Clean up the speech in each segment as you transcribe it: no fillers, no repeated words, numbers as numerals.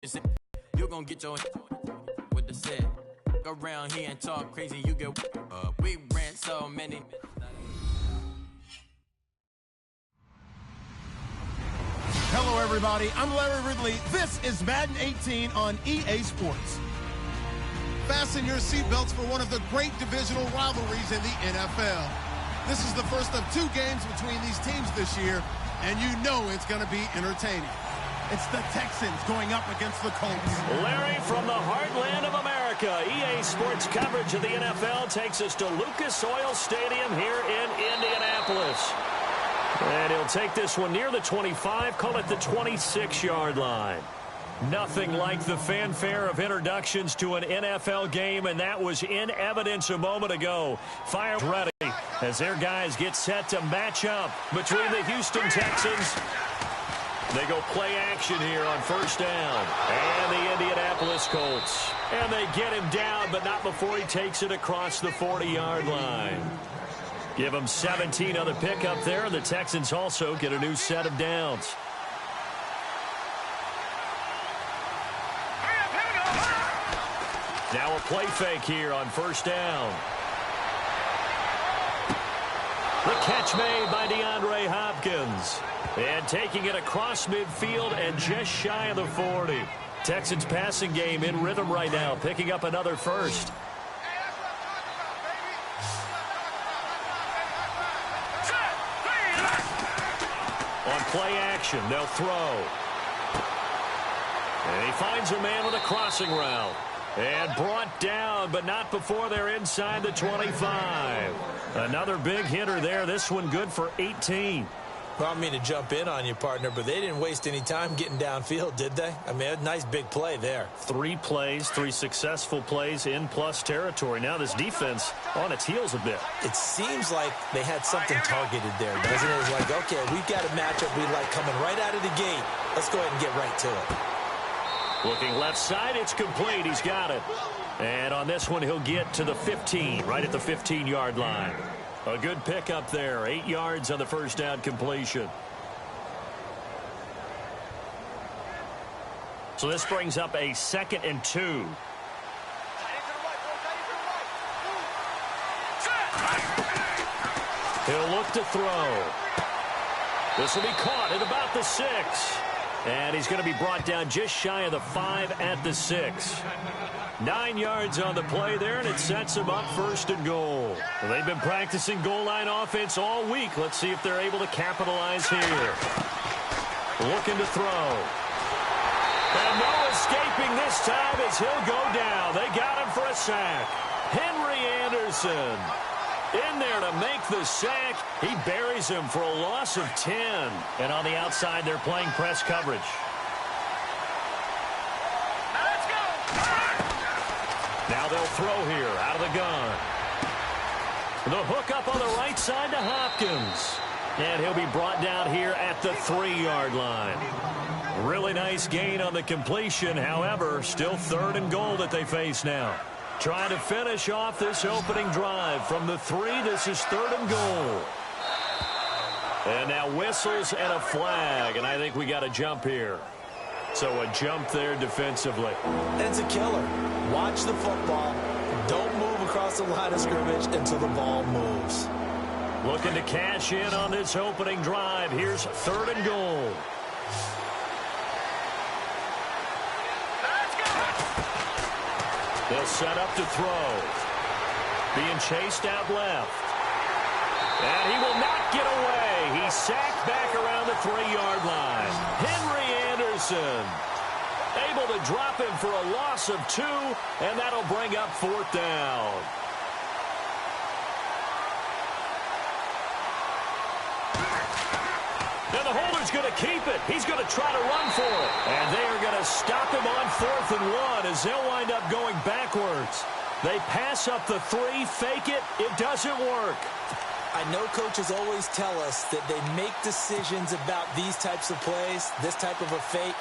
You gon' get your with the set. Go around here and talk crazy, you get we ran so many. Hello, everybody. I'm Larry Ridley. This is Madden 18 on EA Sports. Fasten your seatbelts for one of the great divisional rivalries in the NFL. This is the first of two games between these teams this year, and you know it's going to be entertaining. It's the Texans going up against the Colts. Larry, from the heartland of America, EA Sports coverage of the NFL takes us to Lucas Oil Stadium here in Indianapolis. And he'll take this one near the 25, call it the 26-yard line. Nothing like the fanfare of introductions to an NFL game, and that was in evidence a moment ago. Fire ready as their guys get set to match up between the Houston Texans. They go play action here on first down. And the Indianapolis Colts. And they get him down, but not before he takes it across the 40-yard line. Give him 17 on the pickup there, and the Texans also get a new set of downs. Now a play fake here on first down. The catch made by DeAndre Hopkins. And taking it across midfield and just shy of the 40. Texans passing game in rhythm right now, picking up another first. On play action, they'll throw. And he finds a man with a crossing route. And brought down, but not before they're inside the 25. Another big hitter there. This one good for 18. Well, I don't mean to jump in on you, partner, but they didn't waste any time getting downfield, did they? I mean, a nice big play there. 3 plays, 3 successful plays in plus territory. Now this defense on its heels a bit. It seems like they had something targeted there, doesn't it? It's like, okay, we've got a matchup we like coming right out of the gate. Let's go ahead and get right to it. Looking left side, it's complete. He's got it. And on this one, he'll get to the 15, right at the 15-yard line. A good pickup there. 8 yards on the first down completion. So this brings up a 2nd and 2. He'll look to throw. This will be caught at about the 6. And he's going to be brought down just shy of the 5 at the 6. 9 yards on the play there, and it sets him up 1st and goal. Well, they've been practicing goal line offense all week. Let's see if they're able to capitalize here. Looking to throw. And no escaping this time as he'll go down. They got him for a sack. Henry Anderson in there to make the sack. He buries him for a loss of 10. And on the outside, they're playing press coverage. Now they'll throw here out of the gun. The hook up on the right side to Hopkins. And he'll be brought down here at the 3-yard line. Really nice gain on the completion. However, still 3rd and goal that they face now. Trying to finish off this opening drive from the 3. This is 3rd and goal. And now whistles and a flag. And I think we got a jump here. So a jump there defensively. And it's a killer. Watch the football. Don't move across the line of scrimmage until the ball moves. Looking to cash in on this opening drive. Here's 3rd and goal. They'll set up to throw. Being chased out left. And he will not get away. He's sacked back around the 3-yard line. Henry Anderson able to drop him for a loss of 2, and that'll bring up 4th down. And the holder's going to keep it. He's going to try to run for it. And they are going to stop him on 4th and 1 as they'll wind up going backwards. They pass up the 3, fake it. It doesn't work. I know coaches always tell us that they make decisions about these types of plays, this type of a fake,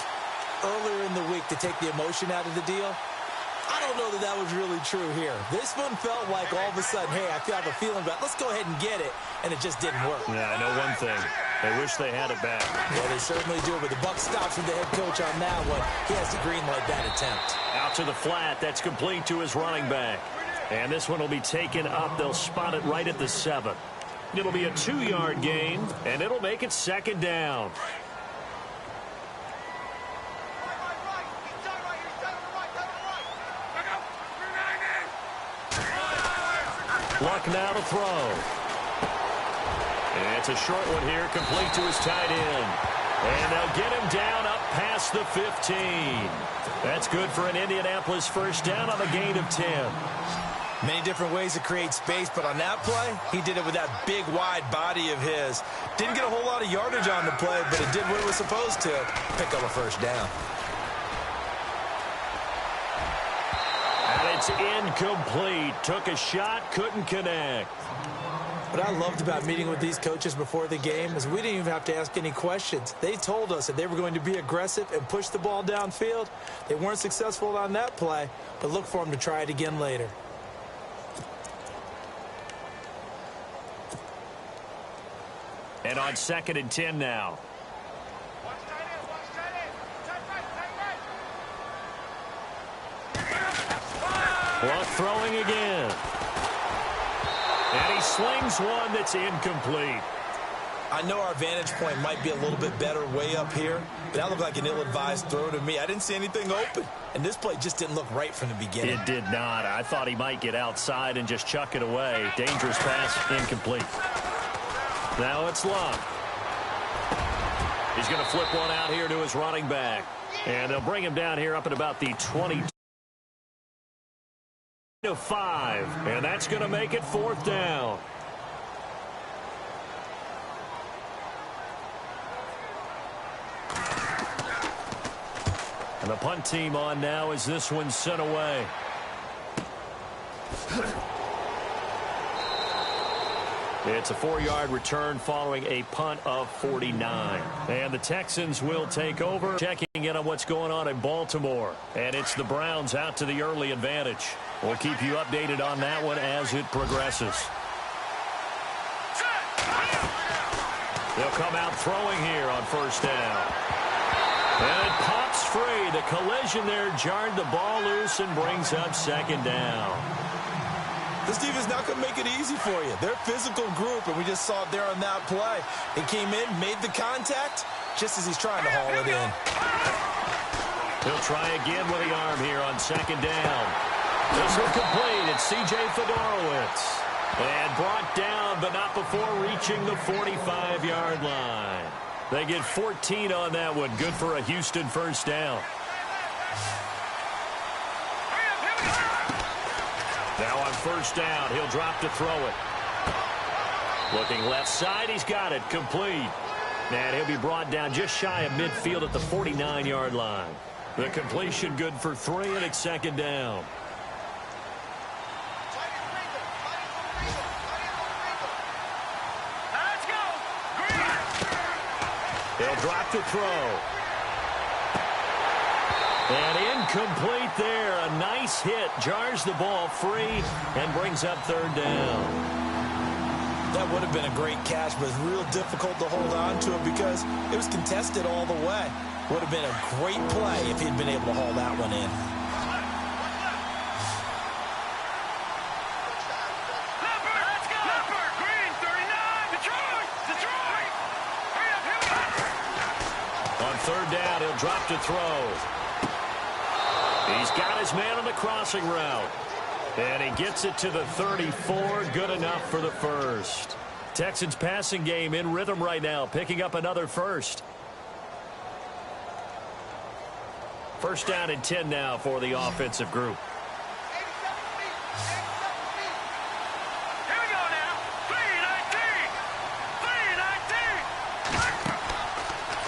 earlier in the week to take the emotion out of the deal. I don't know that that was really true here. This one felt like all of a sudden, hey, I have a feeling about it. Let's go ahead and get it, and it just didn't work. Yeah, I know one thing. They wish they had it back. Yeah, they certainly do, but the buck stops with the head coach on that one. He has the green light that attempt. Out to the flat. That's complete to his running back. And this one will be taken up. They'll spot it right at the 7. It'll be a 2-yard gain, and it'll make it 2nd down. Luck now to throw. And it's a short one here, complete to his tight end. And they'll get him down up past the 15. That's good for an Indianapolis first down on a gain of 10. Many different ways to create space, but on that play, he did it with that big, wide body of his. Didn't get a whole lot of yardage on the play, but it did what it was supposed to, pick up a first down. And it's incomplete. Took a shot, couldn't connect. What I loved about meeting with these coaches before the game is we didn't even have to ask any questions. They told us that they were going to be aggressive and push the ball downfield. They weren't successful on that play, but look for them to try it again later. And on 2nd and 10 now. Luck throwing again. And he slings one that's incomplete. I know our vantage point might be a little bit better way up here, but that looked like an ill-advised throw to me. I didn't see anything open, and this play just didn't look right from the beginning. It did not. I thought he might get outside and just chuck it away. Dangerous pass, incomplete. Now it's Luck. He's going to flip one out here to his running back. And they'll bring him down here up at about the 22-5. And that's going to make it 4th down. And the punt team on now as this one's sent away. It's a 4-yard return following a punt of 49. And the Texans will take over. Checking in on what's going on in Baltimore. And it's the Browns out to the early advantage. We'll keep you updated on that one as it progresses. They'll come out throwing here on 1st down. And it pops free. The collision there jarred the ball loose and brings up 2nd down. This defense not going to make it easy for you. They're a physical group, and we just saw it there on that play. It came in, made the contact, just as he's trying to haul it in. He'll try again with the arm here on 2nd down. This one complete. It's C.J. Fedorowicz. And brought down, but not before reaching the 45-yard line. They get 14 on that one. Good for a Houston first down. Now on 1st down, he'll drop to throw it. Looking left side, he's got it. Complete. And he'll be brought down just shy of midfield at the 49-yard line. The completion good for 3, and it's 2nd down. They'll drop to throw. And incomplete there. A nice hit. Jars the ball free and brings up 3rd down. That would have been a great catch, but it's real difficult to hold on to it because it was contested all the way. Would have been a great play if he'd been able to haul that one in. On 3rd down, he'll drop to throw. He's got his man on the crossing route. And he gets it to the 34. Good enough for the first. Texans passing game in rhythm right now, picking up another first. 1st down and 10 now for the offensive group. Here we go now.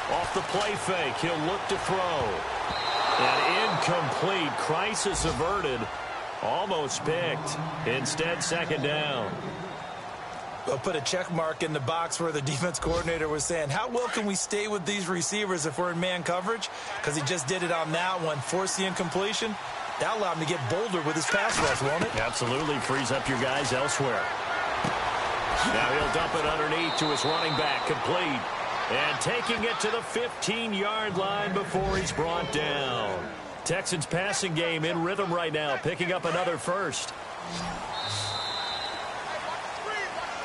3-19. Off the play fake, he'll look to throw. And incomplete. Crisis averted. Almost picked. Instead, 2nd down. I'll put a check mark in the box where the defense coordinator was saying, how well can we stay with these receivers if we're in man coverage? Because he just did it on that one. Force the incompletion. That allowed him to get bolder with his pass rush, won't it? Absolutely. Frees up your guys elsewhere. Now he'll dump it underneath to his running back. Complete. And taking it to the 15-yard line before he's brought down. Texans passing game in rhythm right now, picking up another first.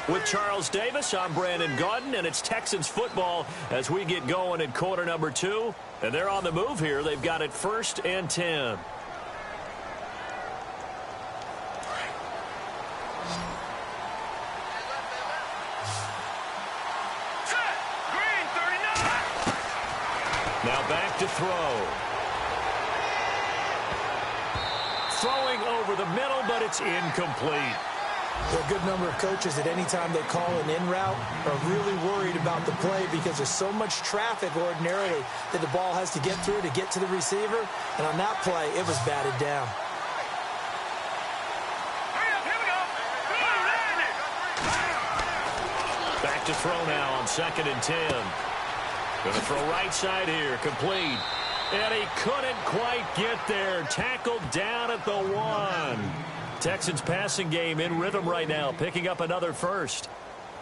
With Charles Davis, I'm Brandon Gaudin, and it's Texans football as we get going in quarter number 2. And they're on the move here. They've got it 1st and 10. Now back to throw. Throwing over the middle, but it's incomplete. There are a good number of coaches that any time they call an in route are really worried about the play because there's so much traffic ordinarily that the ball has to get through to get to the receiver. And on that play, it was batted down. Back to throw now on 2nd and 10. Going to throw right side here, complete. And he couldn't quite get there. Tackled down at the 1. Texans passing game in rhythm right now, picking up another first.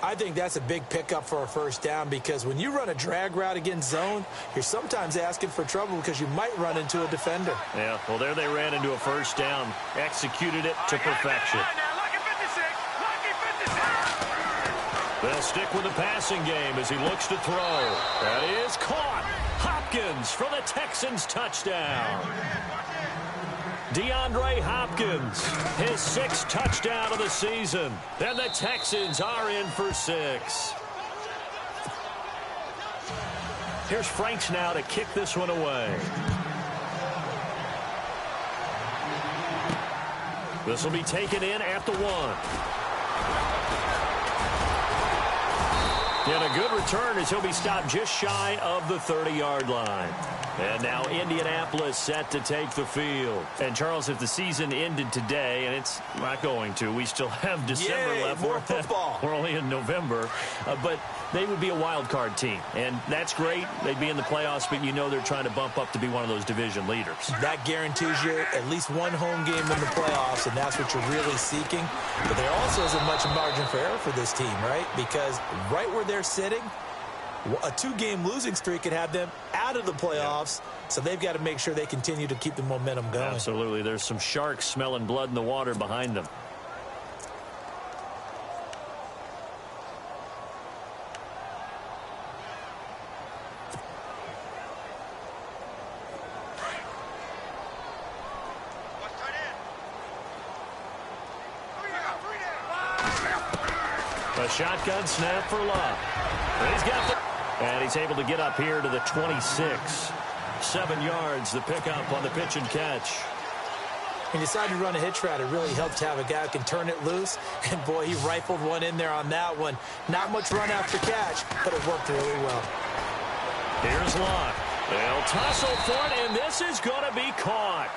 I think that's a big pickup for a first down because when you run a drag route against zone, you're sometimes asking for trouble because you might run into a defender. Yeah, well, there they ran into a first down. Executed it to perfection. They'll stick with the passing game as he looks to throw. That is caught. Hopkins for the Texans touchdown. DeAndre Hopkins, his 6th touchdown of the season. And the Texans are in for 6. Here's Franks now to kick this one away. This will be taken in at the 1. And a good return as he'll be stopped just shy of the 30-yard line. And now Indianapolis set to take the field. And, Charles, if the season ended today, and it's not going to, we still have December left. More football. We're only in November. But they would be a wild card team. And that's great. They'd be in the playoffs, but you know they're trying to bump up to be one of those division leaders. That guarantees you at least one home game in the playoffs, and that's what you're really seeking. But there also isn't much margin for error for this team, right? Because right where they're sitting, a 2-game losing streak could have them out of the playoffs, so they've got to make sure they continue to keep the momentum going. Absolutely. There's some sharks smelling blood in the water behind them. A shotgun snap for Love. And he's able to get up here to the 26. 7 yards, the pickup on the pitch and catch. He decided to run a hitch route. It really helped to have a guy who can turn it loose. And, boy, he rifled one in there on that one. Not much run after catch, but it worked really well. Here's Locke. They'll tussle for it, and this is going to be caught.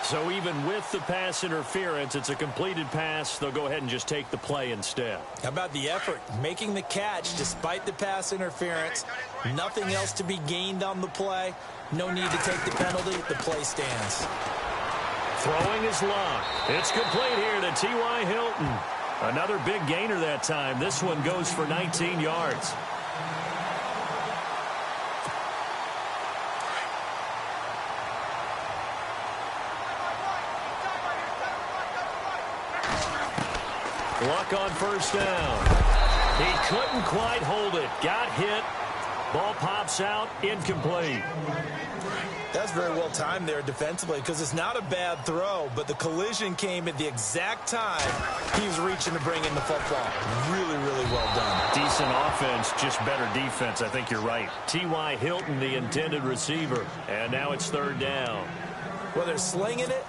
So even with the pass interference, it's a completed pass. They'll go ahead and just take the play instead. How about the effort? Making the catch despite the pass interference. Nothing else to be gained on the play. No need to take the penalty. The play stands. Throwing is Locke. It's complete here to T.Y. Hilton. Another big gainer that time. This one goes for 19 yards. Luck on first down. He couldn't quite hold it. Got hit. Ball pops out. Incomplete. That's very well timed there defensively because it's not a bad throw, but the collision came at the exact time he was reaching to bring in the football. Really, really well done. Decent offense, just better defense. I think you're right. T.Y. Hilton, the intended receiver. And now it's third down. Well, they're slinging it.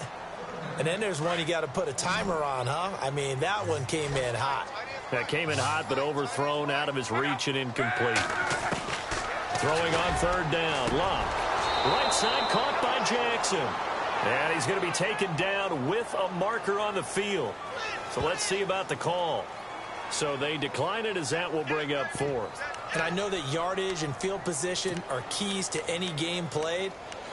And then there's one you got to put a timer on, huh? I mean, that one came in hot. That came in hot, but overthrown, out of his reach and incomplete. Throwing on third down. Locke. Right side caught by Jackson. And he's going to be taken down with a marker on the field. So let's see about the call. So they decline it as that will bring up fourth. And I know that yardage and field position are keys to any game played.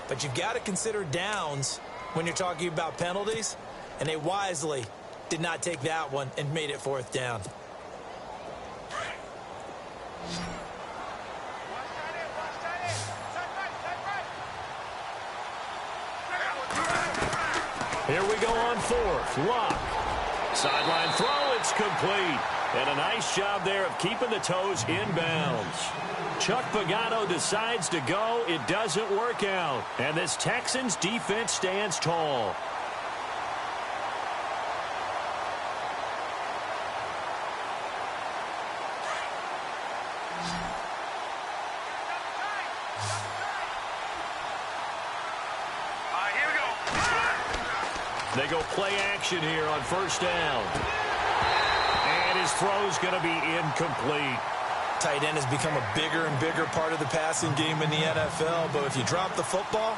But you've got to consider downs when you're talking about penalties, and they wisely did not take that one and made it 4th down. Here we go on 4th. Luck. Sideline throw, it's complete. And a nice job there of keeping the toes in bounds. Chuck Pagano decides to go. It doesn't work out. And this Texans defense stands tall. They go play action here on 1st down. And his throw's going to be incomplete. Tight end has become a bigger and bigger part of the passing game in the NFL, but if you drop the football,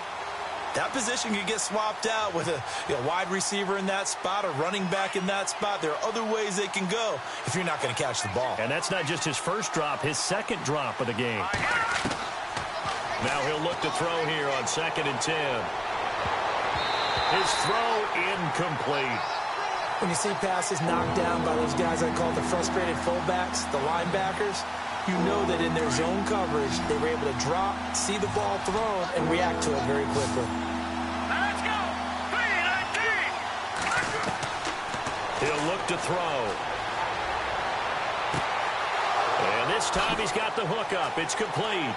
that position can get swapped out with a wide receiver in that spot, a running back in that spot. There are other ways they can go if you're not going to catch the ball. And that's not just his first drop, his 2nd drop of the game. Now he'll look to throw here on 2nd and 10. His throw incomplete. When you see passes knocked down by those guys I call the frustrated fullbacks, the linebackers, you know that in their zone coverage, they were able to drop, see the ball thrown, and react to it very quickly. Let's go! 3-19! He'll look to throw. And this time he's got the hook up. It's complete.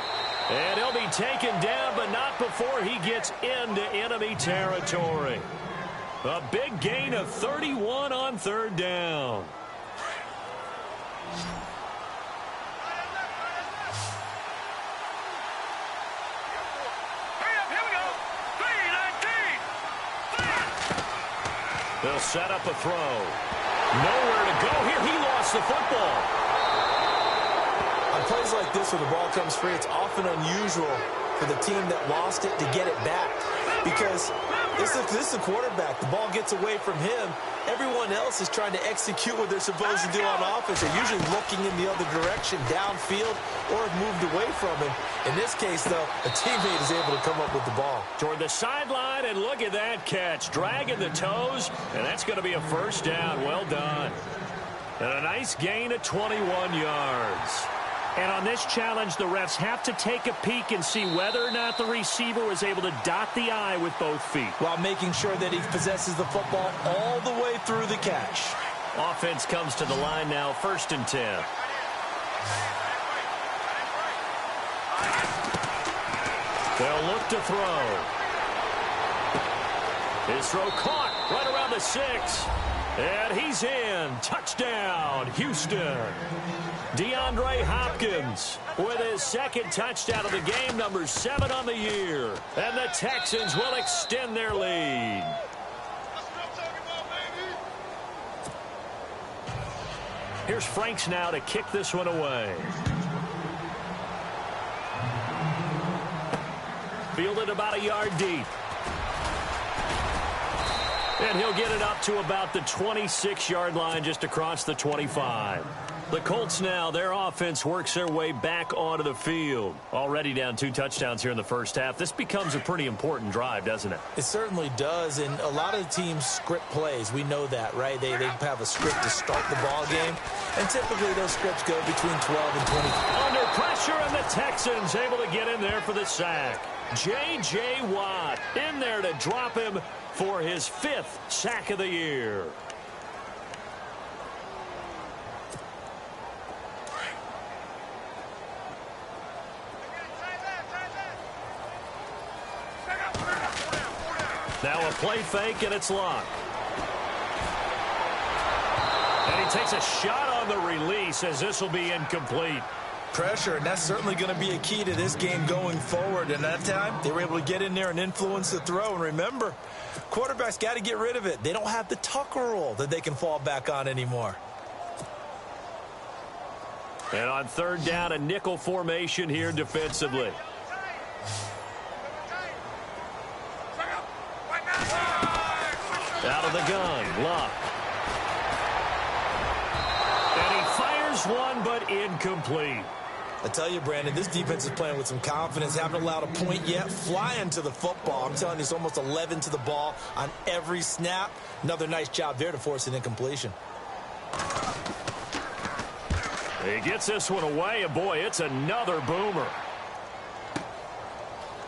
And he'll be taken down, but not before he gets into enemy territory. A big gain of 31 on 3rd down. They'll set up a throw. Nowhere to go here. He lost the football. On plays like this where the ball comes free, it's often unusual for the team that lost it to get it back. Because this is the quarterback. The ball gets away from him. Everyone else is trying to execute what they're supposed to do on offense. They're usually looking in the other direction, downfield, or have moved away from him. In this case, though, a teammate is able to come up with the ball. Toward the sideline, and look at that catch. Dragging the toes, and that's going to be a 1st down. Well done. And a nice gain of 21 yards. And on this challenge, the refs have to take a peek and see whether or not the receiver was able to dot the I with both feet, while making sure that he possesses the football all the way through the catch. Offense comes to the line now, 1st and 10. They'll look to throw. His throw caught right around the 6. And he's in. Touchdown, Houston. DeAndre Hopkins with his 2nd touchdown of the game, number 7 on the year. And the Texans will extend their lead. Here's Franks now to kick this one away. Fielded about a yard deep. And he'll get it up to about the 26-yard line, just across the 25. The Colts now, their offense works their way back onto the field. Already down 2 touchdowns here in the first half. This becomes a pretty important drive, doesn't it? It certainly does, and a lot of the teams script plays. We know that, right? They have a script to start the ball game, and typically those scripts go between 12 and 20. Under pressure, and the Texans able to get in there for the sack. J.J. Watt in there to drop him for his 5th sack of the year. Now a play fake, and it's Luck. And he takes a shot on the release, as this will be incomplete. Pressure, and that's certainly going to be a key to this game going forward. And that time, they were able to get in there and influence the throw. And remember, quarterbacks got to get rid of it. They don't have the Tucker rule that they can fall back on anymore. And on 3rd down, a nickel formation here defensively. Out of the gun, Luck. And he fires one, but incomplete. I tell you, Brandon, this defense is playing with some confidence. Haven't allowed a point yet. Flying to the football. I'm telling you, it's almost 11 to the ball on every snap. Another nice job there to force an incompletion. He gets this one away, and boy, it's another boomer.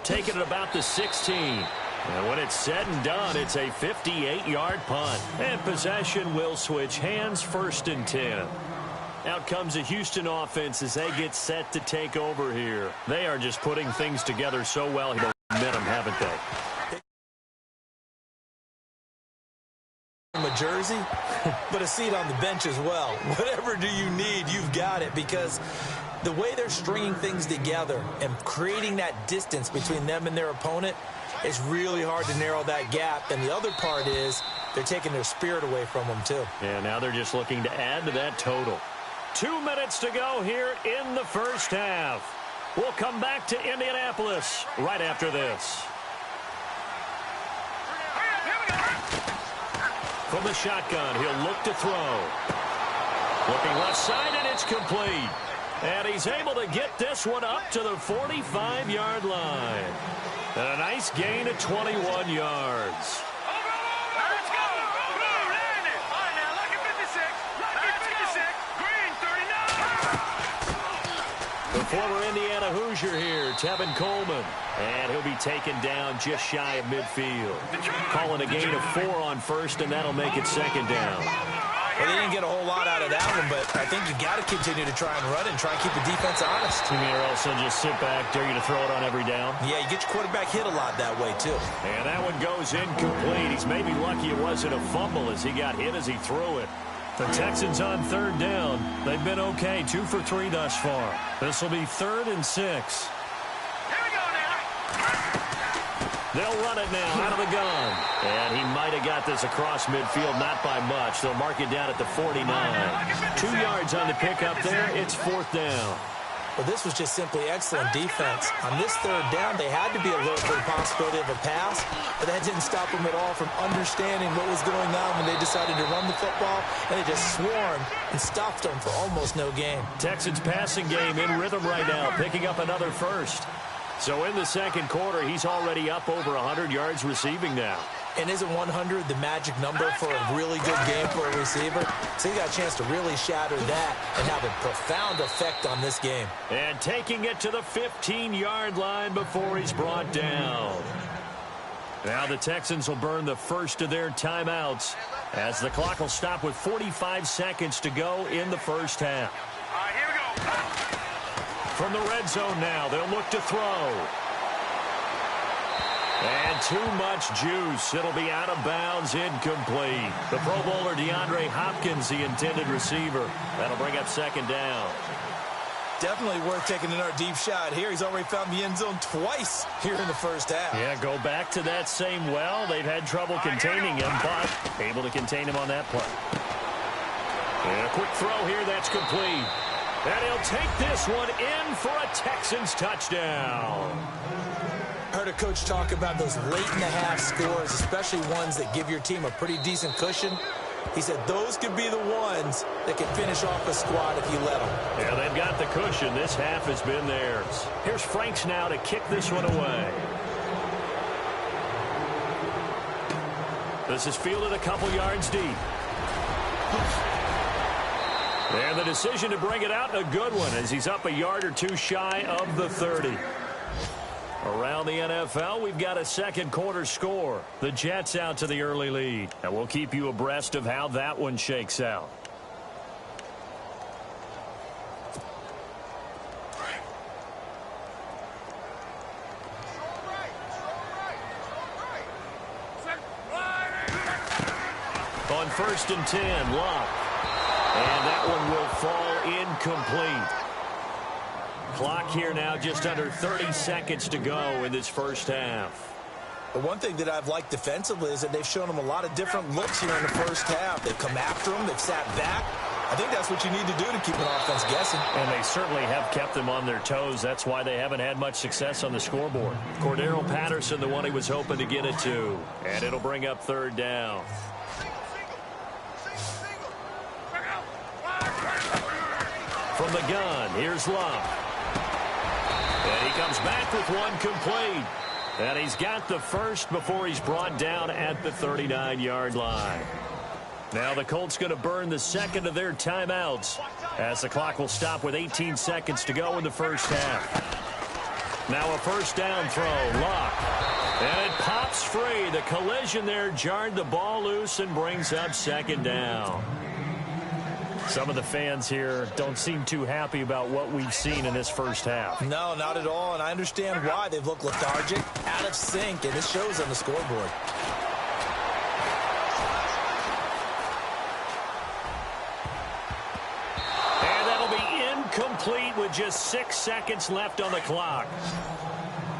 Taking it about the 16. And when it's said and done, it's a 58-yard punt. And possession will switch hands, 1st and 10. Out comes the Houston offense as they get set to take over here. They are just putting things together so well. Momentum, haven't they? A jersey, but a seat on the bench as well. Whatever do you need, you've got it, because the way they're stringing things together and creating that distance between them and their opponent, it's really hard to narrow that gap. And the other part is they're taking their spirit away from them too. And now they're just looking to add to that total. 2 minutes to go here in the first half. We'll come back to Indianapolis right after this. From the shotgun, he'll look to throw. Looking left side, and it's complete. And he's able to get this one up to the 45-yard line. And a nice gain of 21 yards. The former Indiana Hoosier here, Tevin Coleman. And he'll be taken down just shy of midfield. Calling a gain of 4 on 1st, and that'll make it 2nd down. Well, they didn't get a whole lot out of that one, but I think you got to continue to try and run and try and keep the defense honest. You mean, or else they'll just sit back, dare you to throw it on every down? Yeah, you get your quarterback hit a lot that way, too. And that one goes incomplete. He's maybe lucky it wasn't a fumble as he got hit as he threw it. The Texans on 3rd down. They've been okay, 2 for 3 thus far. This will be 3rd and 6. Here we go now. They'll run it now out of the gun. And he might have got this across midfield, not by much. They'll mark it down at the 49. 2 yards on the pickup there. It's 4th down. Well, this was just simply excellent defense. On this 3rd down, they had to be alert for the possibility of a pass, but that didn't stop them at all from understanding what was going on when they decided to run the football, and they just swarmed and stopped them for almost no gain. Texans passing game in rhythm right now, picking up another 1st. So in the 2nd quarter, he's already up over 100 yards receiving now. And isn't 100 the magic number for a really good game for a receiver? So he got a chance to really shatter that and have a profound effect on this game. And taking it to the 15-yard line before he's brought down. Now the Texans will burn the first of their timeouts as the clock will stop with 45 seconds to go in the first half. All right, here we go. From the red zone now, they'll look to throw. And too much juice. It'll be out of bounds, incomplete. The Pro Bowler DeAndre Hopkins, the intended receiver. That'll bring up 2nd down. Definitely worth taking another deep shot here. He's already found the end zone twice here in the first half. Yeah, go back to that same well. They've had trouble containing him, but able to contain him on that play. And a quick throw here, that's complete. And he'll take this one in for a Texans touchdown. Heard a coach talk about those late-in-the-half scores, especially ones that give your team a pretty decent cushion. He said those could be the ones that can finish off a squad if you let them. Yeah, they've got the cushion. This half has been theirs. Here's Franks now to kick this one away. This is fielded a couple yards deep. And the decision to bring it out, a good one, as he's up a yard or 2 shy of the 30. Around the NFL, we've got a 2nd quarter score. The Jets out to the early lead. And we'll keep you abreast of how that one shakes out. On 1st and 10, Locke. And that one will fall incomplete. Clock here now just under 30 seconds to go in this first half. The one thing that I've liked defensively is that they've shown them a lot of different looks here in the first half. They've come after them. They've sat back. I think that's what you need to do to keep an offense guessing. And they certainly have kept them on their toes. That's why they haven't had much success on the scoreboard. Cordero Patterson, the one he was hoping to get it to. And it'll bring up 3rd down. From the gun, here's Love. And he comes back with one complete. And he's got the first before he's brought down at the 39-yard line. Now the Colts going to burn the second of their timeouts as the clock will stop with 18 seconds to go in the first half. Now a first down throw, Luck. And it pops free. The collision there jarred the ball loose and brings up second down. Some of the fans here don't seem too happy about what we've seen in this first half. No, not at all, and I understand why. They've looked lethargic, out of sync, and it shows on the scoreboard. And that'll be incomplete with just 6 seconds left on the clock.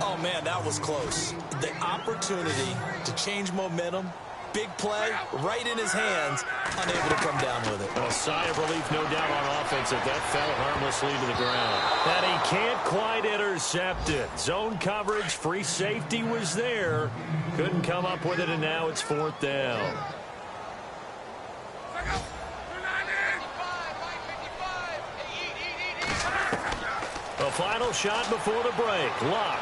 Oh, man, that was close. The opportunity to change momentum, big play, right in his hands, unable to come down with it. A sigh of relief, no doubt, on offense if that fell harmlessly to the ground. And he can't quite intercept it. Zone coverage, free safety was there. Couldn't come up with it, and now it's fourth down. The final shot before the break. Luck.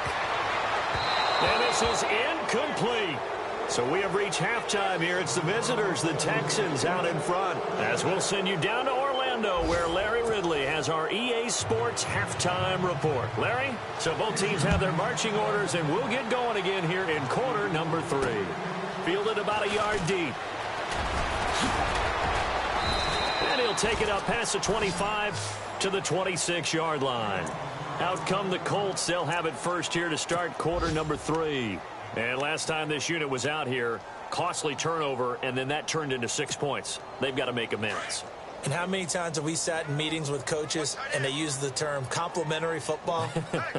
And this is incomplete. So we have reached halftime here. It's the visitors, the Texans, out in front. As we'll send you down to Orlando, where Larry Ridley has our EA Sports halftime report. Larry, so both teams have their marching orders, and we'll get going again here in quarter number 3. Fielded about a yard deep. And he'll take it up past the 25 to the 26-yard line. Out come the Colts. They'll have it first here to start quarter number 3. And last time this unit was out here, costly turnover, and then that turned into 6 points. They've got to make amends. And how many times have we sat in meetings with coaches and they use the term complementary football?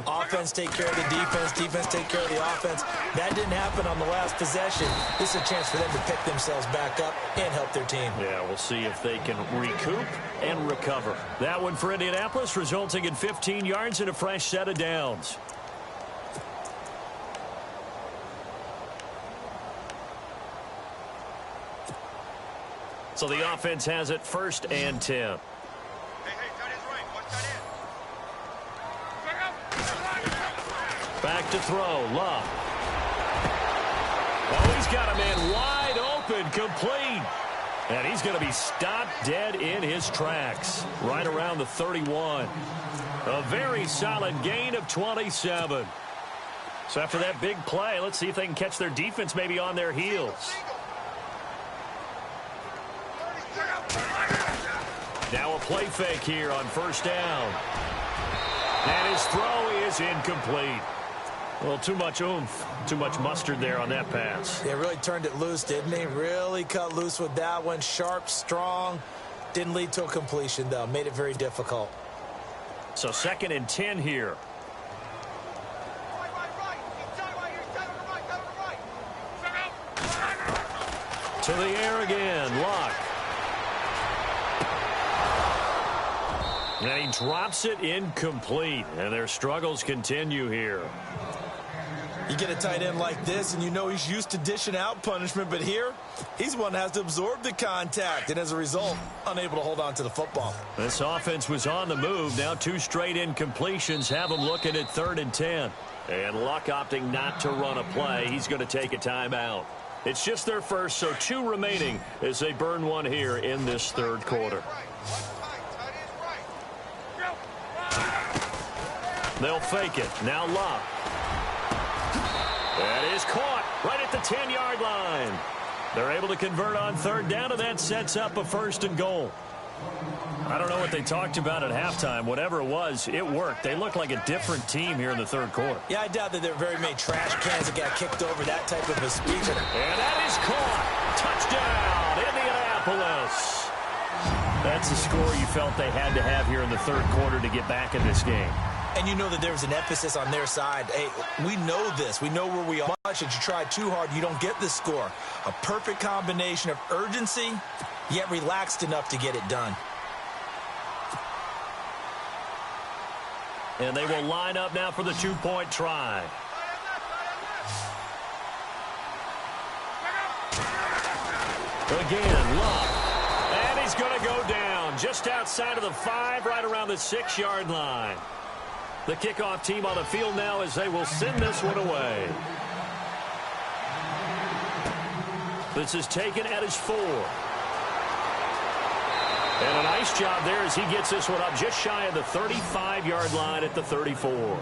Offense take care of the defense, defense take care of the offense. That didn't happen on the last possession. This is a chance for them to pick themselves back up and help their team. Yeah, we'll see if they can recoup and recover. That one for Indianapolis, resulting in 15 yards and a fresh set of downs. So the offense has it first and 10. Back to throw. Love. Oh, he's got a man wide open, complete. And he's going to be stopped dead in his tracks. Right around the 31. A very solid gain of 27. So after that big play, let's see if they can catch their defense maybe on their heels. Now a play fake here on first down. And his throw is incomplete. Well, too much oomph, too much mustard there on that pass. They really turned it loose, didn't they? Really cut loose with that one. Sharp, strong. Didn't lead to a completion, though. Made it very difficult. So second and 10 here. To the air again. Luck. And he drops it incomplete. And their struggles continue here. You get a tight end like this, and you know he's used to dishing out punishment. But here, he's one that has to absorb the contact. And as a result, unable to hold on to the football. This offense was on the move. Now 2 straight incompletions have them looking at 3rd and 10. And Luck opting not to run a play. He's going to take a timeout. It's just their first, so 2 remaining as they burn one here in this 3rd quarter. They'll fake it. Now Luck. That is caught right at the 10-yard line. They're able to convert on 3rd down, and that sets up a 1st and goal. I don't know what they talked about at halftime. Whatever it was, it worked. They look like a different team here in the 3rd quarter. Yeah, I doubt that there were very many trash cans that got kicked over, that type of a speech. And that is caught. Touchdown, Indianapolis. That's the score you felt they had to have here in the 3rd quarter to get back in this game. And you know that there was an emphasis on their side. Hey, we know this. We know where we are. Much that you try too hard, you don't get this score. A perfect combination of urgency, yet relaxed enough to get it done. And they will line up now for the 2-point try. Again, Luck. And he's going to go down just outside of the 5, right around the 6-yard line. The kickoff team on the field now as they will send this one away. This is taken at his 4. And a nice job there as he gets this one up just shy of the 35-yard line at the 34.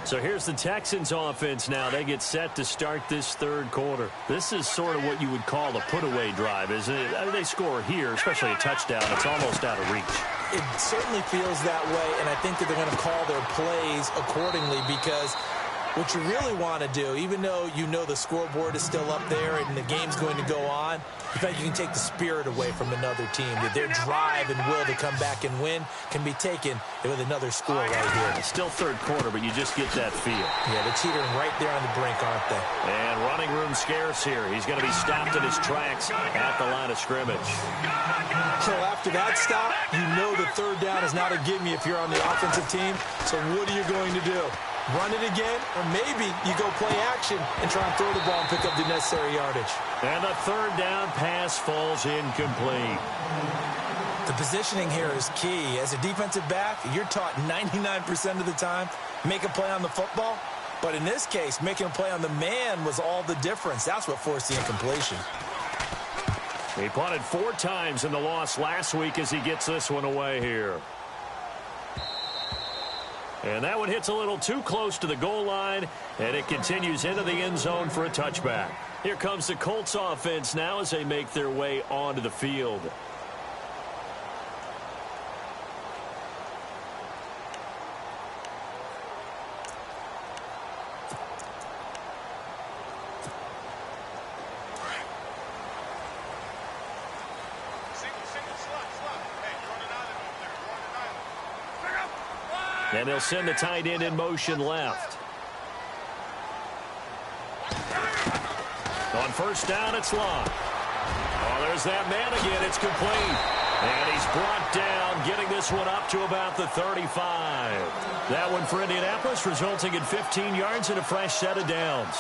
So here's the Texans offense now. They get set to start this third quarter. This is sort of what you would call a put-away drive, isn't it? I mean, they score here, especially a touchdown. It's almost out of reach. It certainly feels that way, and I think that they're going to call their plays accordingly because what you really want to do, even though you know the scoreboard is still up there and the game's going to go on, in fact, you can take the spirit away from another team. That their drive and will to come back and win can be taken with another score right here. It's still third quarter, but you just get that feel. Yeah, they're teetering right there on the brink, aren't they? And running room scarce here. He's going to be stopped in his tracks at the line of scrimmage. So after that stop, you know the third down is not a gimme if you're on the offensive team. So what are you going to do? Run it again, or maybe you go play action and try and throw the ball and pick up the necessary yardage. And the third down pass falls incomplete. The positioning here is key. As a defensive back, you're taught 99% of the time, make a play on the football. But in this case, making a play on the man was all the difference. That's what forced the incompletion. He punted 4 times in the loss last week as he gets this one away here. And that one hits a little too close to the goal line, and it continues into the end zone for a touchback. Here comes the Colts offense now as they make their way onto the field. And they'll send the tight end in motion left. On first down, it's Locke. Oh, there's that man again. It's complete. And he's brought down, getting this one up to about the 35. That one for Indianapolis, resulting in 15 yards and a fresh set of downs.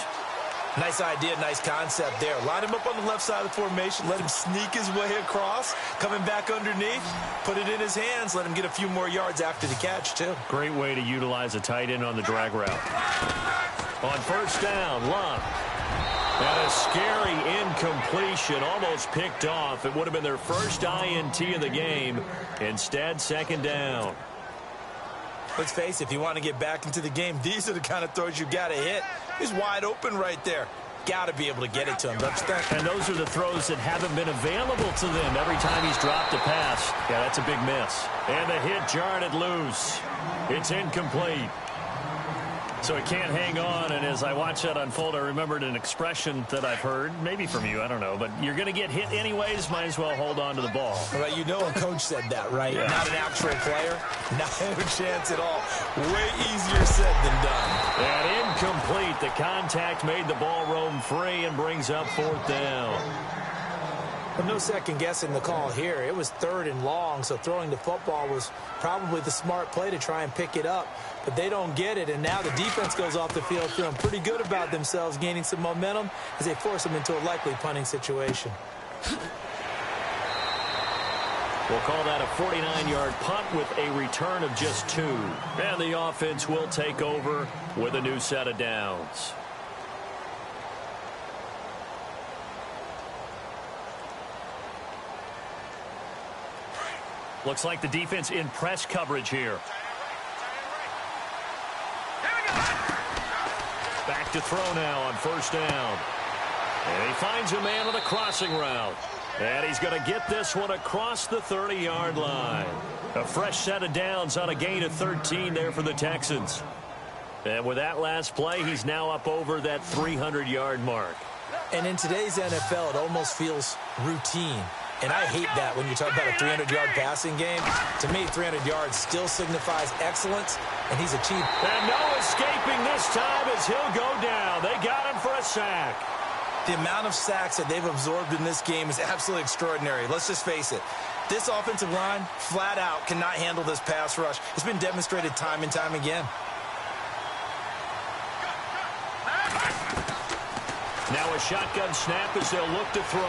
Nice idea, nice concept there. Line him up on the left side of the formation. Let him sneak his way across. Coming back underneath. Put it in his hands. Let him get a few more yards after the catch, too. Great way to utilize a tight end on the drag route. On first down, Locke. And a scary incompletion, almost picked off. It would have been their first INT of the game. Instead, second down. Let's face it, if you want to get back into the game, these are the kind of throws you got to hit. He's wide open right there. Got to be able to get it to him, don't you think? And those are the throws that haven't been available to them every time he's dropped a pass. Yeah, that's a big miss. And the hit jarred it loose. It's incomplete. So it can't hang on, and as I watch that unfold, I remembered an expression that I've heard, maybe from you, I don't know, but you're going to get hit anyways, might as well hold on to the ball. Right, you know a coach said that, right? Yeah. Not an actual player, not a chance at all. Way easier said than done. And incomplete. The contact made the ball roam free and brings up fourth down. But no second guessing the call here. It was third and long, so throwing the football was probably the smart play to try and pick it up. But they don't get it, and now the defense goes off the field feeling pretty good about themselves, gaining some momentum as they force them into a likely punting situation. We'll call that a 49-yard punt with a return of just 2. And the offense will take over with a new set of downs. Looks like the defense in press coverage here. Back to throw now on first down. And he finds a man on a crossing route. And he's going to get this one across the 30-yard line. A fresh set of downs on a gain of 13 there for the Texans. And with that last play, he's now up over that 300-yard mark. And in today's NFL, it almost feels routine. And I hate that when you talk about a 300-yard passing game. To me, 300 yards still signifies excellence, and he's achieved. And no escaping this time as he'll go down. They got him for a sack. The amount of sacks that they've absorbed in this game is absolutely extraordinary. Let's just face it. This offensive line, flat out, cannot handle this pass rush. It's been demonstrated time and time again. Now a shotgun snap as they'll look to throw.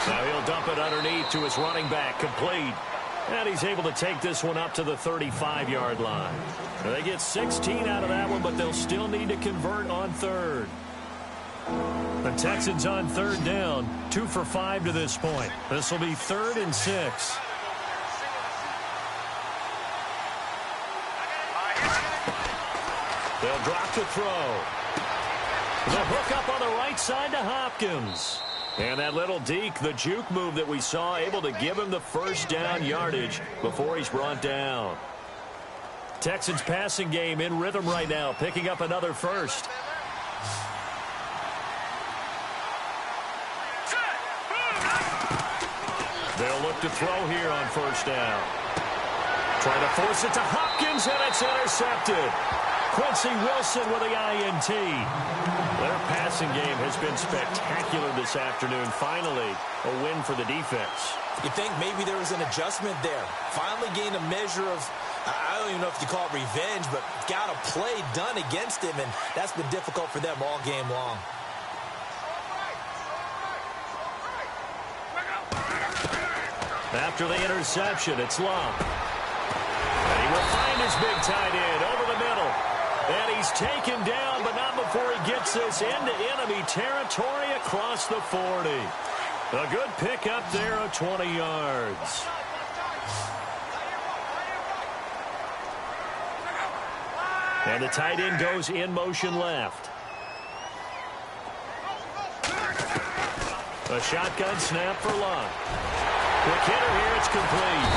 Now he'll dump it underneath to his running back. Complete. And he's able to take this one up to the 35-yard line. They get 16 out of that one, but they'll still need to convert on third. The Texans on third down, 2 for 5 to this point. This will be 3rd and 6. They'll drop to throw. The hook up on the right side to Hopkins. And that little deke, the juke move that we saw, able to give him the first down yardage before he's brought down. Texans passing game in rhythm right now, picking up another first. They'll look to throw here on first down. Trying to force it to Hopkins, and it's intercepted. Quincy Wilson with the INT. Their passing game has been spectacular this afternoon. Finally, a win for the defense. You think maybe there was an adjustment there. Finally gained a measure of, I don't even know if you call it revenge, but got a play done against him, and that's been difficult for them all game long. After the interception, it's Love. And he will find his big tight end over the middle. And he's taken down, but not before he gets this into enemy territory across the 40. A good pickup there of 20 yards. And the tight end goes in motion left. A shotgun snap for Love. Quick hitter here, it's complete.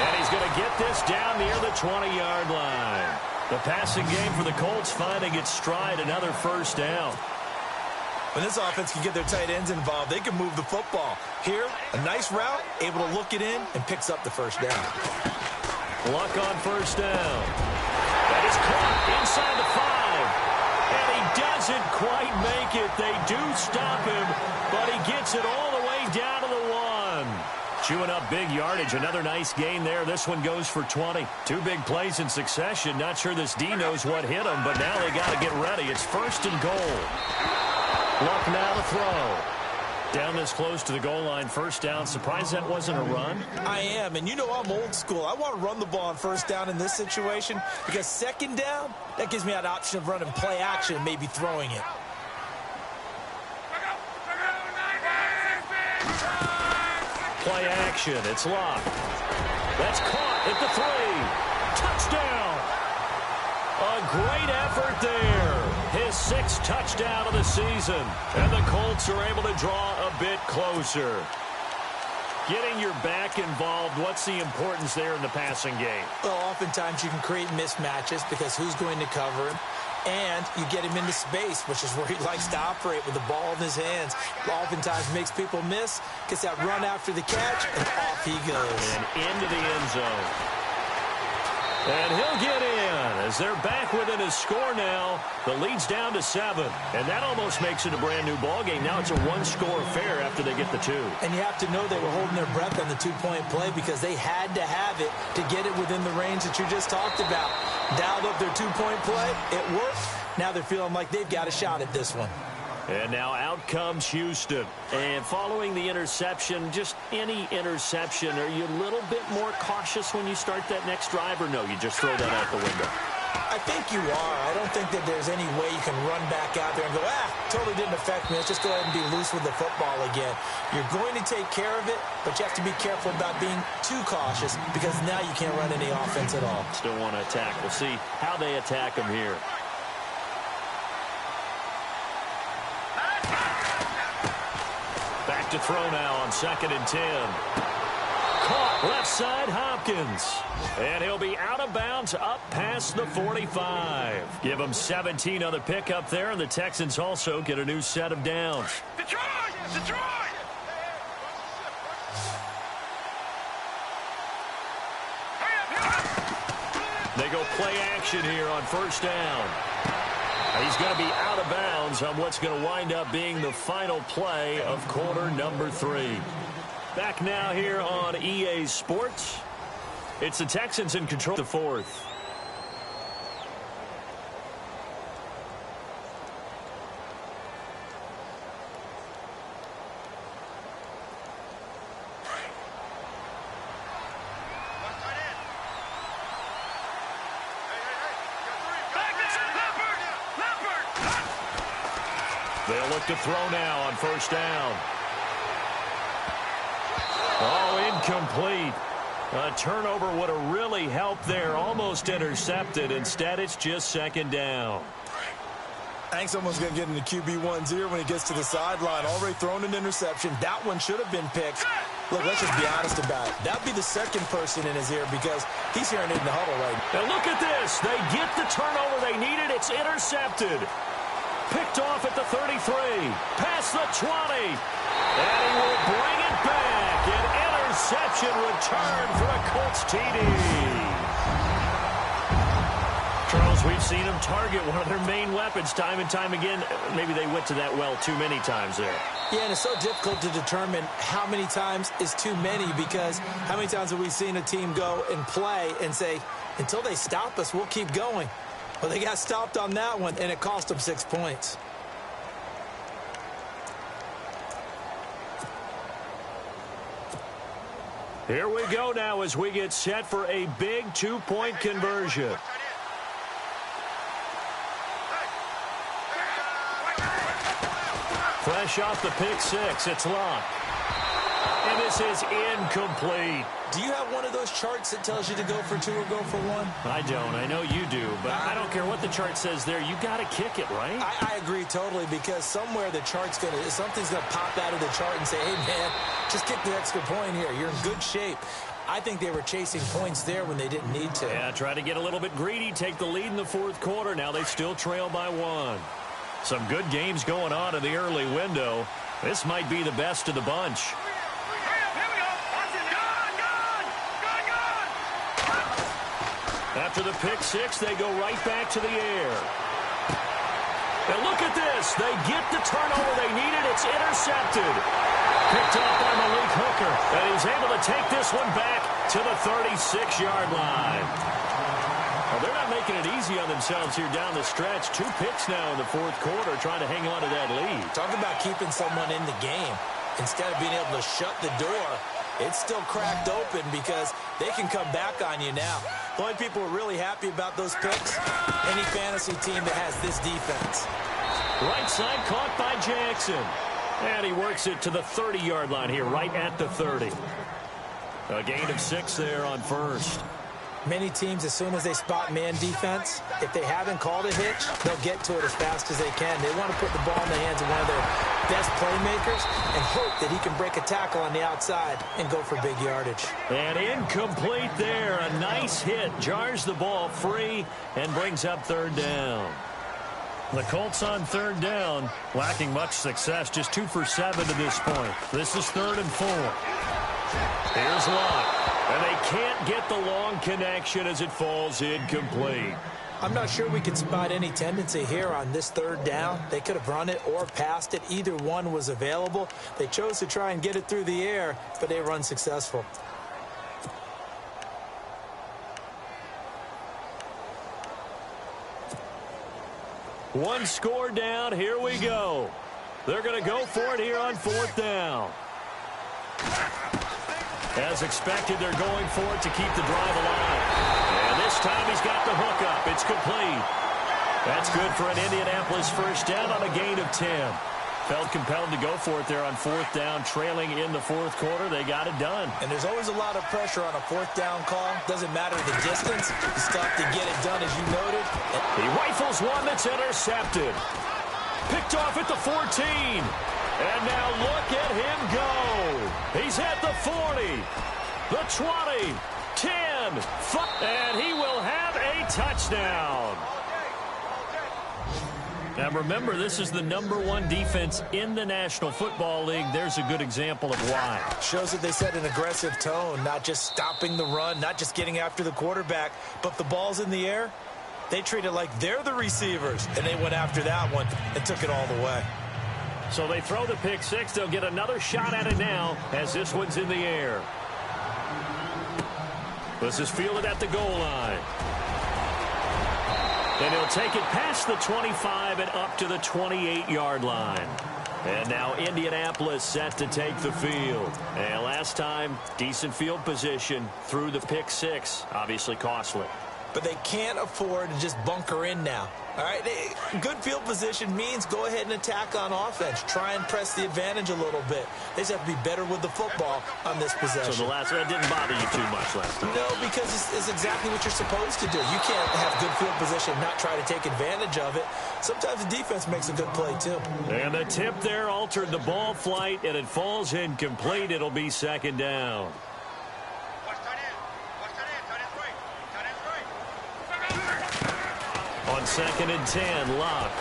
And he's going to get this down near the 20-yard line. The passing game for the Colts finding its stride, another first down. When this offense can get their tight ends involved, they can move the football. Here, a nice route, able to look it in, and picks up the first down. Luck on first down. That is caught inside the 5. And he doesn't quite make it. They do stop him, but he gets it all the way down to the 1. Chewing up big yardage. Another nice gain there. This one goes for 20. 2 big plays in succession. Not sure this D knows what hit him, but now they got to get ready. It's 1st and goal. Luck now to throw. Down this close to the goal line. First down. Surprised that wasn't a run? I am, and you know I'm old school. I want to run the ball on first down in this situation because second down, that gives me that option of running play action and maybe throwing it. Play action. It's Locke. That's caught at the 3. Touchdown. A great effort there. His 6th touchdown of the season. And the Colts are able to draw a bit closer. Getting your back involved, what's the importance there in the passing game? Well, oftentimes you can create mismatches because who's going to cover him? And you get him into space, which is where he likes to operate with the ball in his hands. Oftentimes makes people miss, gets that run after the catch, and off he goes. And into the end zone. And he'll get in as they're back within a score now. The lead's down to 7. And that almost makes it a brand-new ball game. Now it's a 1-score affair after they get the 2. And you have to know they were holding their breath on the 2-point play because they had to have it to get it within the range that you just talked about. Dialed up their 2-point play. It worked. Now they're feeling like they've got a shot at this one. And now out comes Houston. And following the interception, just any interception, are you a little bit more cautious when you start that next drive, or no, you just throw that out the window? I think you are. I don't think that there's any way you can run back out there and go, totally didn't affect me. Let's just go ahead and be loose with the football again. You're going to take care of it, but you have to be careful about being too cautious because now you can't run any offense at all. Still want to attack. We'll see how they attack them here. Back to throw now on 2nd and 10. Caught left side Hopkins. And he'll be out of bounds up past the 45. Give him 17 on the pickup there, and the Texans also get a new set of downs. Detroit! Detroit! They go play action here on first down. He's going to be out of bounds on what's going to wind up being the final play of quarter number 3. Back now here on EA Sports. It's the Texans in control of the 4th. They'll look to throw now on first down. Oh, incomplete. A turnover would have really helped there. Almost intercepted. Instead, it's just second down. I think someone's going to get into QB1's ear when he gets to the sideline. Already thrown an interception. That one should have been picked. Look, let's just be honest about it. That would be the second person in his ear because he's hearing it in the huddle right now. And look at this. They get the turnover they needed. It's intercepted. Picked off at the 33. Past the 20. And he will bring it back. An interception return for a Colts TD. Charles, we've seen them target one of their main weapons time and time again. Maybe they went to that well too many times there. Yeah, and it's so difficult to determine how many times is too many because how many times have we seen a team go and play and say, until they stop us, we'll keep going. Well, they got stopped on that one, and it cost them 6 points. Here we go now as we get set for a big 2-point conversion. Fresh off the pick six, it's locked. And this is incomplete. Do you have one of those charts that tells you to go for 2 or go for 1? I don't. I know you do, but I don't care what the chart says there. You got to kick it, right? I agree totally because somewhere the chart's something's going to pop out of the chart and say, hey, man, just kick the extra point here. You're in good shape. I think they were chasing points there when they didn't need to. Yeah, try to get a little bit greedy, take the lead in the fourth quarter. Now they still trail by 1. Some good games going on in the early window. This might be the best of the bunch. After the pick six, they go right back to the air. And look at this. They get the turnover they needed. It's intercepted. Picked off by Malik Hooker. And he's able to take this one back to the 36-yard line. Well, they're not making it easy on themselves here down the stretch. 2 picks now in the fourth quarter trying to hang on to that lead. Talk about keeping someone in the game. Instead of being able to shut the door, it's still cracked open because they can come back on you now. The only people who are really happy about those picks, any fantasy team that has this defense. Right side caught by Jackson. And he works it to the 30-yard line here, right at the 30. A gain of 6 there on first. Many teams, as soon as they spot man defense, if they haven't called a hitch, they'll get to it as fast as they can. They want to put the ball in the hands of one of their best playmakers and hope that he can break a tackle on the outside and go for big yardage. And incomplete there. A nice hit. Jars the ball free and brings up third down. The Colts on third down, lacking much success. Just 2 for 7 to this point. This is 3rd and 4. Here's Locke. And they can't get the long connection as it falls incomplete. I'm not sure we can spot any tendency here on this 3rd down. They could have run it or passed it. Either one was available. They chose to try and get it through the air, but they were unsuccessful. One score down. Here we go. They're going to go for it here on 4th down. As expected, they're going for it to keep the drive alive. And this time he's got the hook up. It's complete. That's good for an Indianapolis first down on a gain of 10. Felt compelled to go for it there on 4th down, trailing in the fourth quarter. They got it done. And there's always a lot of pressure on a 4th down call. Doesn't matter the distance. You still have to get it done, as you noted. He rifles one that's intercepted. Picked off at the 14. And now look at him go. He's at the 40, the 20, 10, 5, and he will have a touchdown. Now remember, this is the #1 defense in the National Football League. There's a good example of why. Shows that they set an aggressive tone, not just stopping the run, not just getting after the quarterback, but the ball's in the air. They treat it like they're the receivers, and they went after that one and took it all the way. So they throw the pick six. They'll get another shot at it now as this one's in the air. This is fielded at the goal line. And he'll take it past the 25 and up to the 28-yard line. And now Indianapolis set to take the field. And last time, decent field position through the pick six. Obviously costly. but they can't afford to just bunker in now. All right, good field position means go ahead and attack on offense. Try and press the advantage a little bit. They just have to be better with the football on this possession. So the last one didn't bother you too much last time? No, because it's exactly what you're supposed to do. You can't have good field position and not try to take advantage of it. Sometimes the defense makes a good play, too. And the tip there altered the ball flight, and it falls incomplete. It'll be second down. On 2nd and 10, Locke.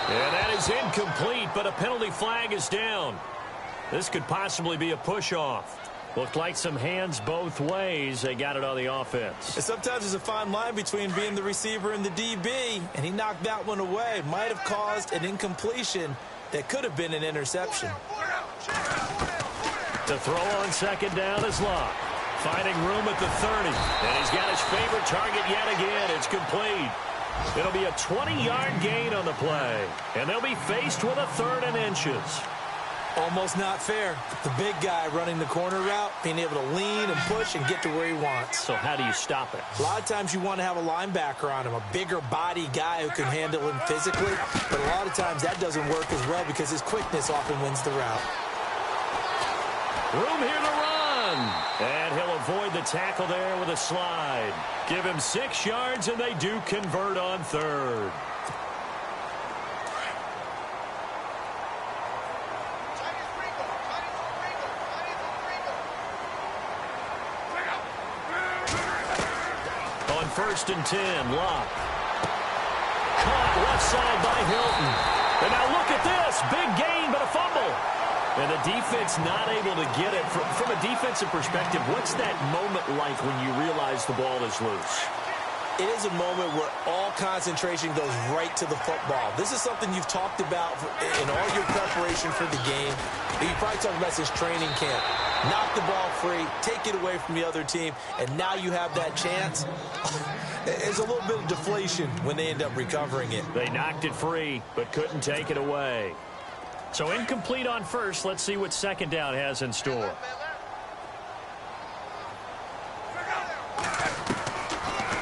And that is incomplete, but a penalty flag is down. This could possibly be a push-off. Looked like some hands both ways. They got it on the offense. And sometimes there's a fine line between being the receiver and the DB, and he knocked that one away. Might have caused an incompletion that could have been an interception. To throw on 2nd down is Locke. Finding room at the 30. And he's got his favorite target yet again. It's complete. It'll be a 20-yard gain on the play. And they'll be faced with a 3rd and inches. Almost not fair. The big guy running the corner route, being able to lean and push and get to where he wants. So how do you stop it? A lot of times you want to have a linebacker on him, a bigger body guy who can handle him physically. But a lot of times that doesn't work as well because his quickness often wins the route. Room here to run. And he'll avoid the tackle there with a slide. Give him 6 yards, and they do convert on 3rd. On 1st and 10, Locke. Caught left side by Hilton. And now look at this. Big gain, but a fumble. And the defense not able to get it. From a defensive perspective, what's that moment like when you realize the ball is loose? It is a moment where all concentration goes right to the football. This is something you've talked about in all your preparation for the game. You probably talked about since training camp. Knock the ball free, take it away from the other team, and now you have that chance. There's a little bit of deflation when they end up recovering it. They knocked it free, but couldn't take it away. So incomplete on 1st. Let's see what 2nd down has in store.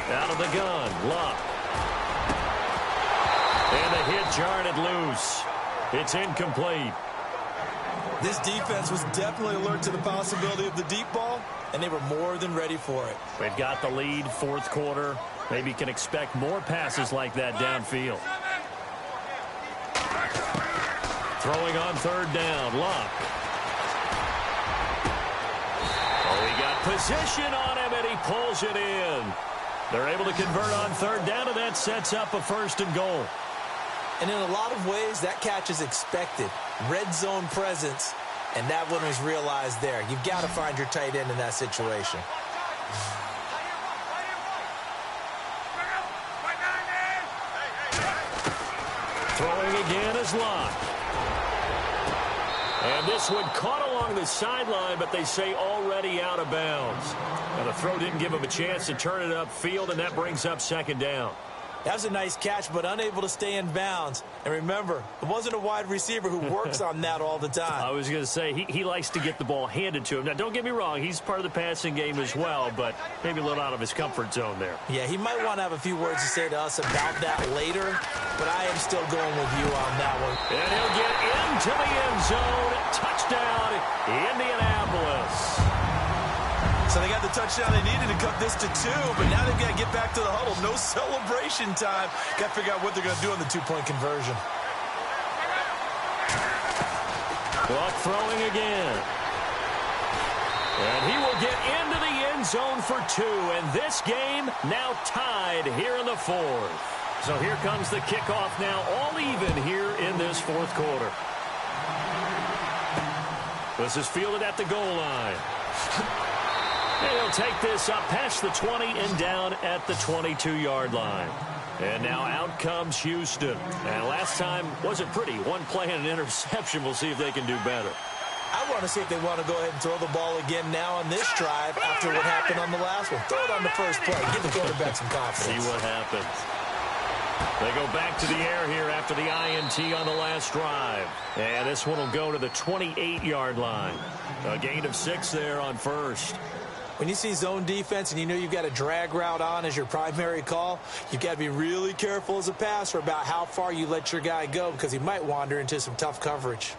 Out of the gun, Locke. And the hit jarred loose. It's incomplete. This defense was definitely alert to the possibility of the deep ball, and they were more than ready for it. They've got the lead, 4th quarter. Maybe can expect more passes like that downfield. Throwing on 3rd down, Locke. Oh, he got position on him, and he pulls it in. They're able to convert on 3rd down, and that sets up a 1st and goal. And in a lot of ways, that catch is expected. Red zone presence, and that one was realized there. You've got to find your tight end in that situation. Throwing again is Locke. And this one caught along the sideline, but they say already out of bounds. Now the throw didn't give him a chance to turn it upfield, and that brings up 2nd down. That was a nice catch, but unable to stay in bounds. And remember, it wasn't a wide receiver who works on that all the time. I was going to say, he likes to get the ball handed to him. Now, don't get me wrong, he's part of the passing game as well, but maybe a little out of his comfort zone there. Yeah, he might want to have a few words to say to us about that later, but I am still going with you on that one. And he'll get into the end zone. Touchdown, Indianapolis. So they got the touchdown they needed to cut this to 2, but now they've got to get back to the huddle. No celebration time. Got to figure out what they're going to do on the 2-point conversion. Clock throwing again. And he will get into the end zone for 2, and this game now tied here in the 4th. So here comes the kickoff now, all even here in this 4th quarter. This is fielded at the goal line. And he'll take this up past the 20 and down at the 22-yard line. And now out comes Houston. And last time wasn't pretty. One play and an interception. We'll see if they can do better. I want to see if they want to go ahead and throw the ball again now on this drive after what happened on the last one. Throw it on the first play. Give the quarterback some confidence. See what happens. They go back to the air here after the INT on the last drive. And this one will go to the 28-yard line. A gain of 6 there on 1st. When you see zone defense and you know you've got a drag route on as your primary call, you've got to be really careful as a passer about how far you let your guy go because he might wander into some tough coverage.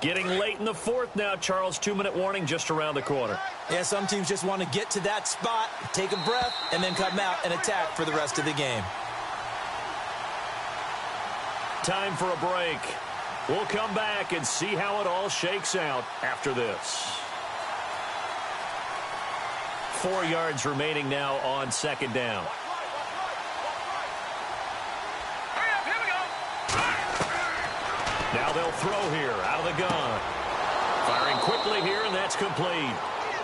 Getting late in the fourth now, Charles. 2-minute warning just around the corner. Yeah, some teams just want to get to that spot, take a breath, and then come out and attack for the rest of the game. Time for a break. We'll come back and see how it all shakes out after this. 4 yards remaining now on second down. Now they'll throw here out of the gun. Firing quickly here, and that's complete.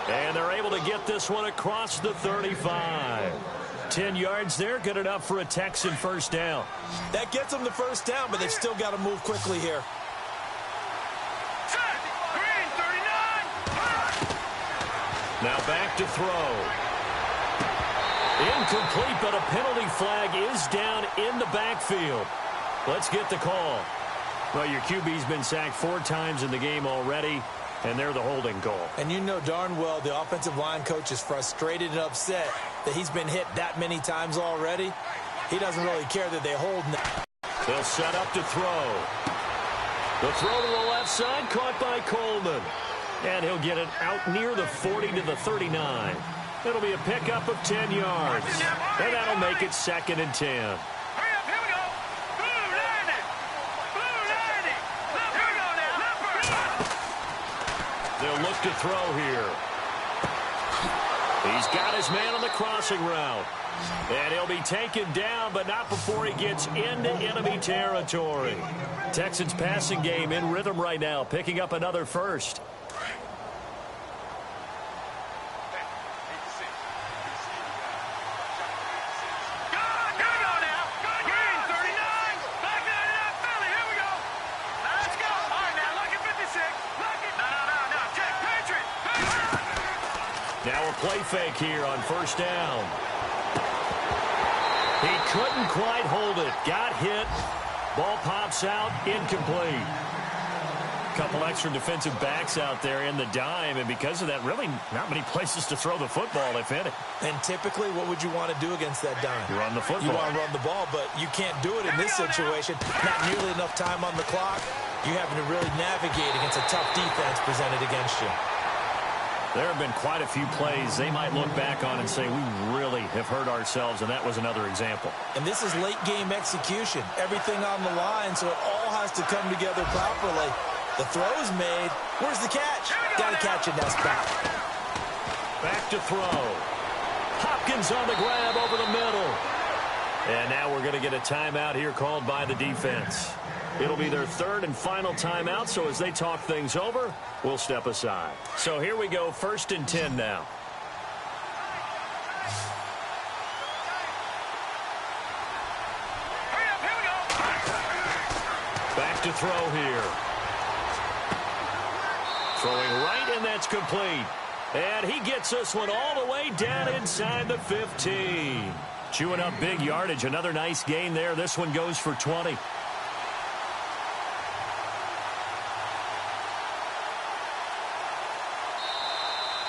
And they're able to get this one across the 35. 10 yards there, good enough for a Texan first down. That gets them the first down, but they've still got to move quickly here. Now back to throw. Incomplete, but a penalty flag is down in the backfield. Let's get the call. Well, your QB's been sacked 4 times in the game already, and they're the holding call. And you know darn well the offensive line coach is frustrated and upset that he's been hit that many times already. He doesn't really care that they hold now. They'll set up to throw. The throw to the left side, caught by Coleman. And he'll get it out near the 40 to the 39. It'll be a pickup of 10 yards. And that'll make it 2nd and 10. They'll look to throw here. He's got his man on the crossing route. And he'll be taken down, but not before he gets into enemy territory. Texans passing game in rhythm right now, picking up another first. Now a play fake here on first down. He couldn't quite hold it. Got hit. Ball pops out. Incomplete. Couple extra defensive backs out there in the dime, and because of that, really not many places to throw the football, if any. And typically, what would you want to do against that dime? Run the football. You want to run the ball, but you can't do it in this situation. Not nearly enough time on the clock. You having to really navigate against a tough defense presented against you. There have been quite a few plays they might look back on and say, we really have hurt ourselves, and that was another example. And this is late-game execution. Everything on the line, so it all has to come together properly. The throw's made. Where's the catch? Got to catch it, that's back. Back to throw. Hopkins on the grab over the middle. And now we're going to get a timeout here called by the defense. It'll be their 3rd and final timeout, so as they talk things over, we'll step aside. So here we go, 1st and 10 now. Back to throw here. Throwing right, and that's complete. And he gets this one all the way down inside the 15. Chewing up big yardage. Another nice gain there. This one goes for 20.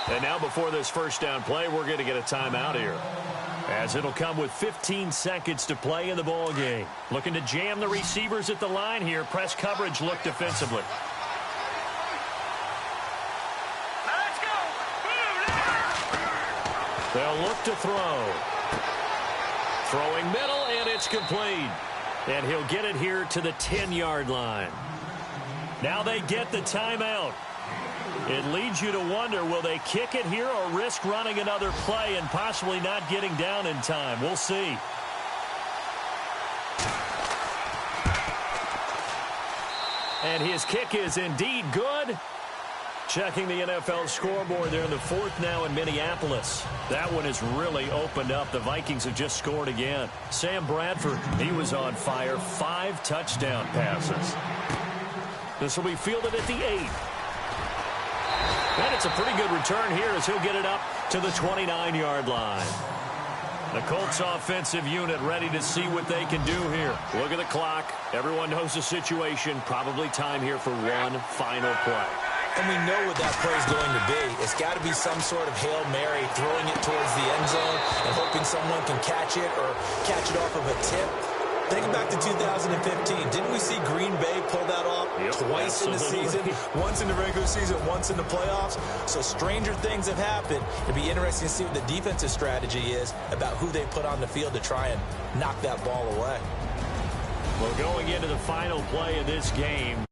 And now before this first down play, we're going to get a timeout here, as it'll come with 15 seconds to play in the ball game. Looking to jam the receivers at the line here. Press coverage look defensively. Let's go. They'll look to throw. Throwing middle, and it's complete. And he'll get it here to the 10-yard line. Now they get the timeout. It leads you to wonder, will they kick it here or risk running another play and possibly not getting down in time? We'll see. And his kick is indeed good. Checking the NFL scoreboard there in the 4th now in Minneapolis. That one has really opened up. The Vikings have just scored again. Sam Bradford, he was on fire. 5 touchdown passes. This will be fielded at the 8th. And it's a pretty good return here as he'll get it up to the 29-yard line. The Colts offensive unit ready to see what they can do here. Look at the clock. Everyone knows the situation. Probably time here for one final play. And we know what that play is going to be. It's got to be some sort of Hail Mary, throwing it towards the end zone and hoping someone can catch it or catch it off of a tip. Think back to 2015. Didn't we see Green Bay pull that off twice in the season? Once in the regular season, once in the playoffs. So stranger things have happened. It'd be interesting to see what the defensive strategy is about who they put on the field to try and knock that ball away. Well, going into the final play of this game.